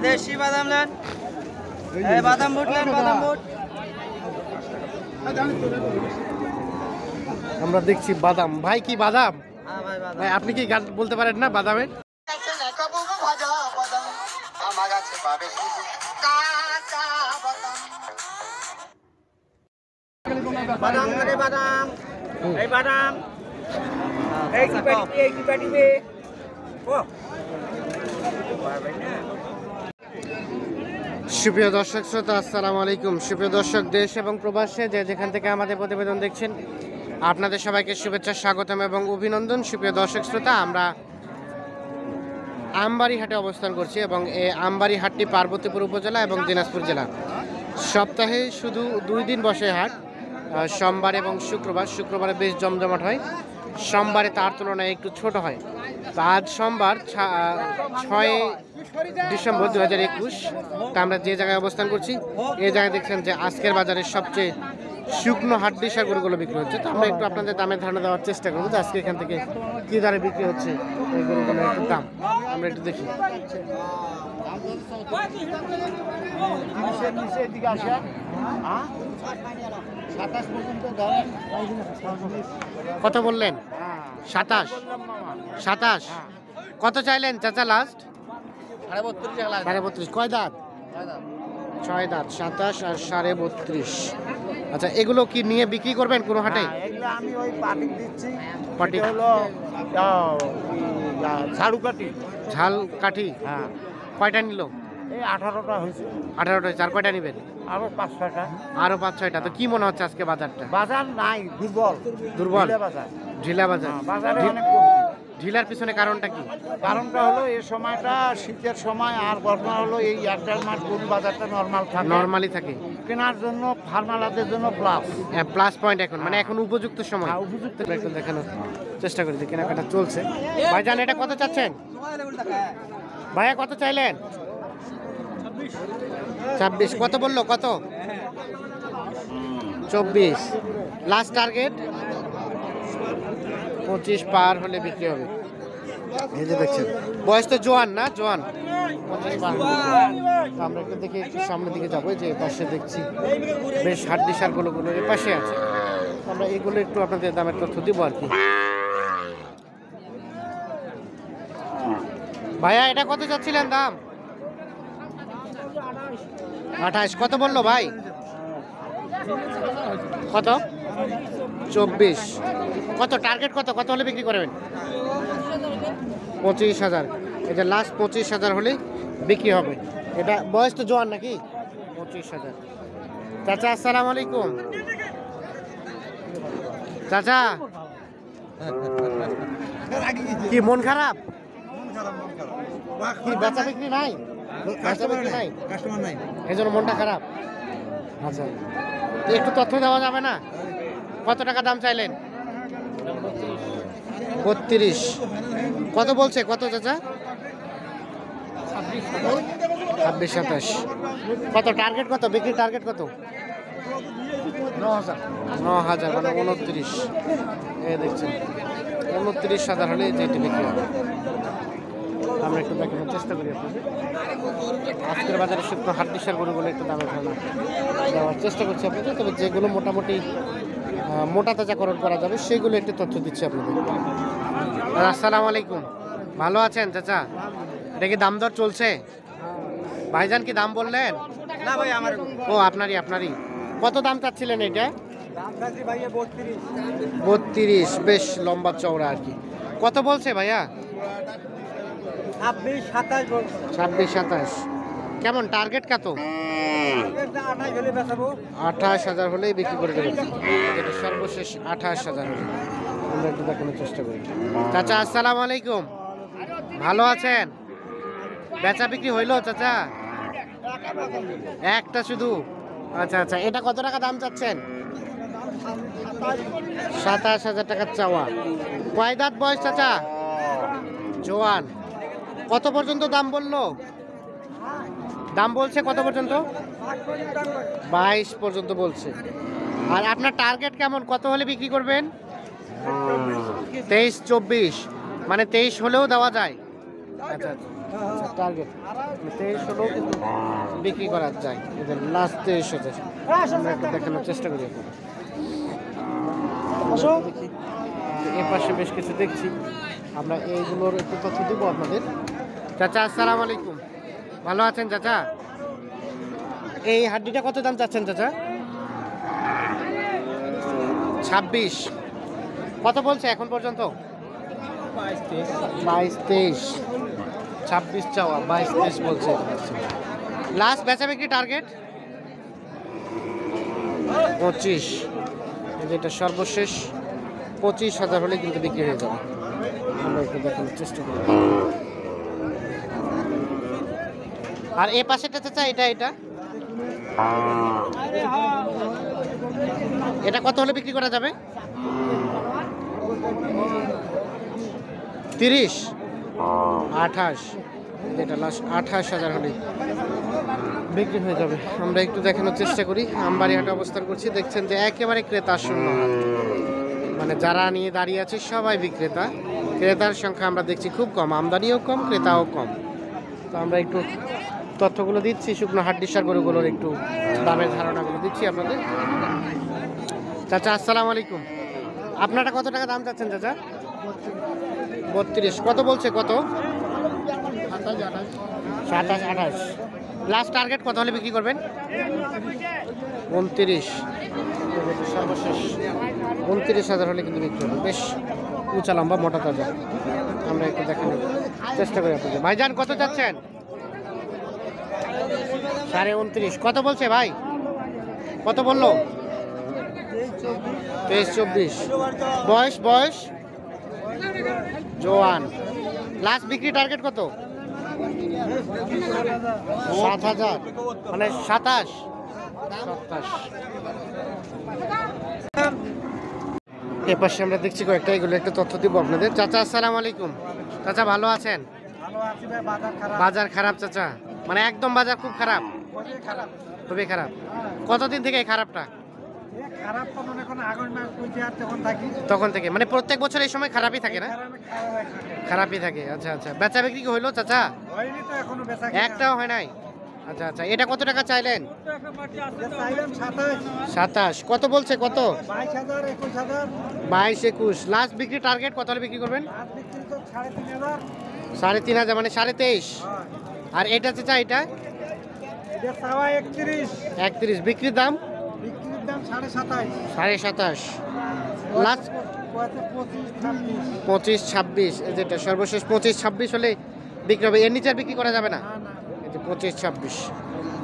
দেশি বাদাম নেন, বাদাম বুট নেন, বাদাম বুট। আমরা দেখছি বাদাম। ভাই কি বাদাম? ভাই আপনি কি গান বলতে পারেন না বাদামের? বাদাম করে বাদাম, এই বাদাম, এই কি পাটিবে, এই কি পাটিবে। ও সুপ্রিয় দর্শক শ্রোতা, আসসালামু আলাইকুম। সুপ্রিয় দর্শক, দেশ এবং প্রবাসে যে যেখান থেকে আমাদের প্রতিবেদন দেখছেন, আপনাদের সবাইকে শুভেচ্ছা, স্বাগতম এবং অভিনন্দন। সুপ্রিয় দর্শক শ্রোতা, আমরা আমবাড়ি হাটে অবস্থান করছি এবং এই আমবাড়ি হাটটি পার্বতীপুর উপজেলা এবং দিনাজপুর জেলা। সপ্তাহে শুধু 2 দিন বসে হাট, সোমবার এবং শুক্রবার। শুক্রবারে বেশ জমজমাট হয়, সোমবারে তার তুলনায় একটু ছোট হয়। তো আজ সোমবার 6 ডিসেম্বর 2021। তা আমরা যে জায়গায় অবস্থান করছি, এই জায়গায় দেখছেন যে আজকের বাজারে সবচেয়ে শুকনো হাড্ডিসার গরুগুলো বিক্রি হচ্ছে। তো আমরা একটু আপনাদের দামের ধারণা দেওয়ার চেষ্টা করবো যে আজকে এখান থেকে কী দামে বিক্রি হচ্ছে এই গরুগুলোর একটু দাম আমরা একটু দেখি। কত বললেন? 27। কত চাইলেন চাচা লাস্ট? 32। কয় দাঁত? 6 দাঁত। 27 আর 32.5। আচ্ছা, এগুলো কি নিয়ে বিক্রি করবেন কোনো হাটে? আমি ওই পাটি দিচ্ছি, পাটি হলো ঝাড়ু কাটি, ঝাল কাঠি। হ্যাঁ। কয়টা নিল? এই 18টা হয়েছে, 18টা। আর কয়টা নেবেন? আরো 5-6টা। আরো 5-6টা। তো কি মনে হচ্ছে আজকে বাজারটা? বাজার নাই, দুর্বল দুর্বল ঢিলা বাজার। ঢিলা বাজার। বাজারে ঢি- অনেক কমতি। ঢিলার পিছনে কারণটা কি? কারণটা হলো এই সময়টা শীতের সময়, আর ঘটনা হলো এই 1-1.5 মাস গরু বাজারটা নর্মাল থাকে, নরমালি থাকে। কেনার জন্য ফার্মারদের জন্য প্লাস। হ্যাঁ, প্লাস পয়েন্ট এখন, মানে এখন উপযুক্ত সময়। হ্যাঁ, উপযুক্ত। একটু দেখানোর চেষ্টা করি যে কেনাকাটা চলছে। ভাইজান, এটা কত চাচ্ছেন? ভাইয়া কত চাইলেন? 26। কত বললো? কত? 24। লাস্ট টার্গেট 25 পার হলে বিক্রি হবে। এই যে দেখছেন, বয়স তো জোয়ান না? জোয়ান। 25 পার হলে। তো আমরা একটু দেখি, একটু সামনের দিকে যাবো। যে পাশে দেখছি বেশ হাড্ডিসার গুলো এর পাশে আছে। আমরা এগুলো একটু আপনাদের দামের তথ্য দিব আর কি। ভাইয়া, এটা কত চাচ্ছিলেন দাম? 28। কত বললো ভাই? কত? 24। কত টার্গেট? কত কত হলে বিক্রি করবেন? 25,000। এটা লাস্ট 25,000 হলে বিক্রি হবে। এটা বয়স তো জোয়ান নাকি? 25,000। চাচা আসসালামু আলাইকুম। চাচা, কি মন খারাপ? কি বেচা বিক্রি নাই? বেচা বিক্রি নাই, কাস্টমার নাই, এই জন্য মনটা খারাপ। আচ্ছা, তো একটু তথ্য দেওয়া যাবে না? কত টাকা দাম চাইলেন? 32। কত বলছে? কত চাচা? 26-27। কত টার্গেট? কত বিক্রির টার্গেট? কত? 9,000 মানে 29। এই দেখছেন 29,000 হলে যেটি বিক্রি হবে। আমরা একটু দেখানোর চেষ্টা করি আপনাদের আজকের বাজারে শুকনো হাড্ডিসার গরুগুলো একটু দামে ধারণা দেওয়ার চেষ্টা করছি আপনাদের। তবে যেগুলো মোটামুটি মোটা তাজাকরণ করা যাবে সেগুলো একটু তথ্য দিচ্ছি আপনাদের। আসসালামু আলাইকুম। ভালো আছেন চাচা? এটা কি দাম দর চলছে? ভাইজান কি দাম বললেন? না ভাই আমার। ও আপনারই। কত দাম চাচ্ছিলেন এটা? দাম চাচ্ছি ভাইয়া 32। 32। বেশ লম্বা চওড়া আর কি। কত বলছে ভাইয়া? 26-27 বলছে। 26-27। কেমন টার্গেট? কত? 28 হলে বেচাবো। 28,000 হলেই বিক্রি করে দেবেন। যেটা সর্বশেষ 28,000 হলে। আমরা একটু দেখানোর চেষ্টা করি। চাচা আসসালামু আলাইকুম। ভালো আছেন? বেচা বিক্রি হইলো চাচা? একটা শুধু? আচ্ছা আচ্ছা। এটা কত টাকা দাম চাচ্ছেন? 27,000 টাকা চাওয়া। কয় দাঁত বয়স চাচা? জোয়ান। কত পর্যন্ত দাম বললো? দাম বলছে কত পর্যন্ত? 22 পর্যন্ত বলছে। আর আপনার টার্গেট কেমন? কত হলে বিক্রি করবেন? 23-24 মানে 23 হলেও দেওয়া যায়। আচ্ছা আচ্ছা। টার্গেট 23 হলেও কিন্তু বিক্রি করা যায়। এদের লাস্ট 23 হতে আমরা একটু দেখানোর চেষ্টা করি। দেখি এর পাশে বেশ কিছু দেখছি, আমরা এইগুলোর একটু তথ্য দিব আপনাদের। চাচা আসসালামু আলাইকুম, ভালো আছেন চাচা? এই হাড্ডিটা কত দাম চাচ্ছেন চাচা? 26। কত বলছে এখন পর্যন্ত? 22-23। 26 চাওয়া, 22-23 বলছে। লাস্ট বেচা বিক্রি টার্গেট 25। যেটা সর্বশেষ 25,000 হলে কিন্তু বিক্রি হয়ে যাবে। আমরা একটু দেখানোর চেষ্টা করি। আর এ পাশেটা চাচা, এটা এটা কত হলে বিক্রি করা যাবে? 30, 28। এটা লাস্ট 28,000 হলে বিক্রি হয়ে যাবে। আমরা একটু দেখানোর চেষ্টা করি। আমবাড়ি হাটে অবস্থান করছি, দেখছেন যে একেবারে ক্রেতা শূন্য হাট। মানে যারা নিয়ে দাঁড়িয়ে আছে সবাই বিক্রেতা, ক্রেতার সংখ্যা আমরা দেখছি খুব কম, আমদানিও কম, ক্রেতাও কম। তো আমরা একটু তথ্যগুলো দিচ্ছি, শুকনো হাড্ডিসার গরুগুলোর একটু দামের ধারণাগুলো দিচ্ছি আপনাদের। চাচা আসসালামু আলাইকুম, আপনারা কত টাকা দাম চাচ্ছেন চাচা? 32। কত বলছে? কত? 27-28। লাস্ট টার্গেট কত হলে বিক্রি করবেন? 29। সর্বশেষ 29,000 হলে কিন্তু বিক্রি হবে। বেশ উঁচা লম্বা মোটা তাজা। আমরা একটু দেখানোর চেষ্টা করি আপনাদের। ভাইজান কত চাচ্ছেন? 29.5। কত বলছে ভাই? কত বললো? 23-24। বয়স জোয়ান। লাস্ট বিক্রি টার্গেট কত? 7,000, মানে 27। এপাশে আমরা দেখছি কয়েকটা, এগুলো একটা তথ্য দিব আপনাদের। চাচা আসসালামু আলাইকুম, চাচা ভালো আছেন? বাজার খারাপ চাচা, মানে একদম বাজার খুব খারাপ? খুবই খারাপ। কতদিন থেকে এই খারাপটা? তখন থেকে, মানে প্রত্যেক বছর এই সময় খারাপই থাকে না? খারাপই থাকে। আচ্ছা আচ্ছা, বেচা বিক্রি কি হইলো চাচা? একটাও হয় নাই। আচ্ছা আচ্ছা, এটা কত টাকা চাইলেন? 27। কত বলছে? কত? 22-21। লাস্ট বিক্রি টার্গেট কত হলে বিক্রি করবেন? 3,500, মানে 23.5। আর এটা চাচা, এটা 31। বিক্রির দাম 27.5। লাস্ট 25-26। যেটা সর্বশেষ 25-26 হলে বিক্রি হবে। এর নিচে আর বিক্রি করা যাবে না? 25-26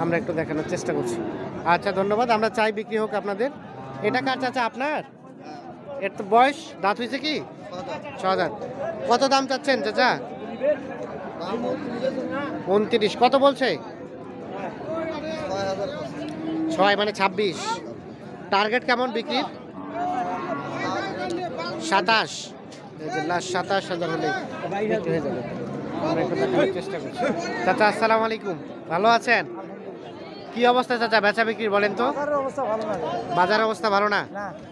আমরা একটু দেখানোর চেষ্টা করছি। আচ্ছা ধন্যবাদ, আমরা চাই বিক্রি হোক আপনাদের। এটা কার চাচা? আপনার? এর তো বয়স, দাঁত হয়েছে কি? 6 দাঁত। কত দাম চাচ্ছেন চাচা? 29। কত বলছে? 6, মানে 26। টার্গেট কেমন বিক্রির? 27। লাস্ট 27,000 হলে বিক্রি হয়ে যাবে। আমরা একটু দেখানোর চেষ্টা করছি। চাচা আসসালামু আলাইকুম, ভালো আছেন? কি অবস্থা চাচা বেচা বিক্রির বলেন তো? বাজার অবস্থা ভালো না,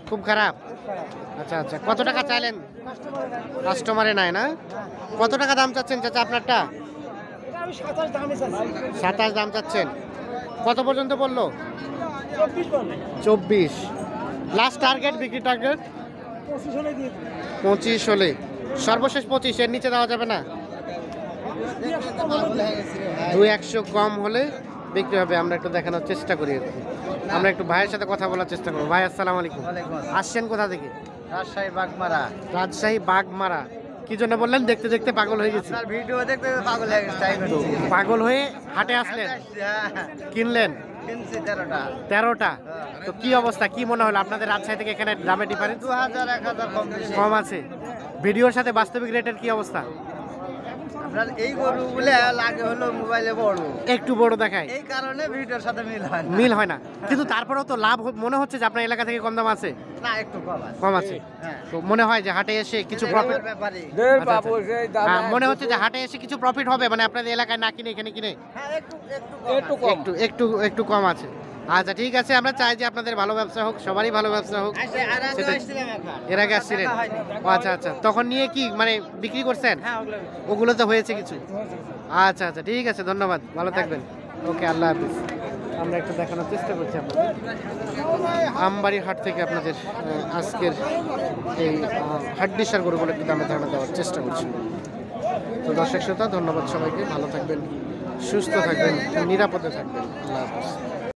খুব খারাপ। আচ্ছা আচ্ছা, কত টাকা চাইলেন? কাস্টমারে নাই না? কত টাকা দাম চাচ্ছেন চাচা আপনারটা? 27 দাম চাচ্ছেন। কত পর্যন্ত বললো? 24। লাস্ট টার্গেট বিক্রি টার্গেট 25 হলে, সর্বশেষ 25। এর নিচে দেওয়া যাবে না? 200 কম হলে বিক্রি হবে। আমরা একটু দেখানোর চেষ্টা করি। আমরা একটু ভাইয়ের সাথে কথা বলার চেষ্টা করবো। ভাই আসসালামু আলাইকুম, আসছেন কোথা থেকে? রাজশাহী বাগমারা। রাজশাহী বাগমারা। কি জন্য বললেন? দেখতে দেখতে পাগল হয়ে গেছি। আপনার ভিডিও দেখতে পাগল হয়ে গেছে। পাগল হয়ে হাটে আসলেন, কিনলেন? কিনছি 13টা। 13টা। তো কি অবস্থা, কি মনে হলো আপনাদের রাজশাহী থেকে এখানে দামে ডিফারেন্স? 2000-1000 কম বেশি কম আছে। ভিডিওর সাথে বাস্তবিক রেটের কি অবস্থা? আপনার এই গরু বলে লাগে হলো মোবাইলে বড়, একটু বড় দেখায়, এই কারণে ভিডিওর সাথে মিল হয় না। কিন্তু তারপরেও তো লাভ মনে হচ্ছে যে আপনার এলাকা থেকে কম দাম আছে? না, একটু কম আছে। হ্যাঁ। তো মনে হয় যে হাটে এসে কিছু প্রফিট, মনে হচ্ছে যে হাটে এসে কিছু প্রফিট হবে, মানে আপনাদের এলাকায় না কিনে এখানে কিনে একটু একটু কম আছে। আচ্ছা ঠিক আছে, আমরা চাই যে আপনাদের ভালো ব্যবসা হোক, সবারই ভালো ব্যবসা হোক। সেটা- এর আগে আসছিলেন? ও আচ্ছা আচ্ছা, তখন নিয়ে কি মানে বিক্রি করছেন? হ্যাঁ ওগুলো তো হয়েছে কিছু। আচ্ছা আচ্ছা ঠিক আছে, ধন্যবাদ, ভালো থাকবেন। ওকে, আল্লাহ হাফিজ। আমরা একটু দেখানোর চেষ্টা করছি আপনাদের আমবাড়ি হাট থেকে আপনাদের আজকের এই হাড্ডিসার গরুগুলো একটু দামে ধারণা দেওয়ার চেষ্টা করছি। তো দর্শক শ্রোতা, ধন্যবাদ সবাইকে, ভালো থাকবেন, সুস্থ থাকবেন, নিরাপদে থাকবেন। আল্লাহ হাফিজ।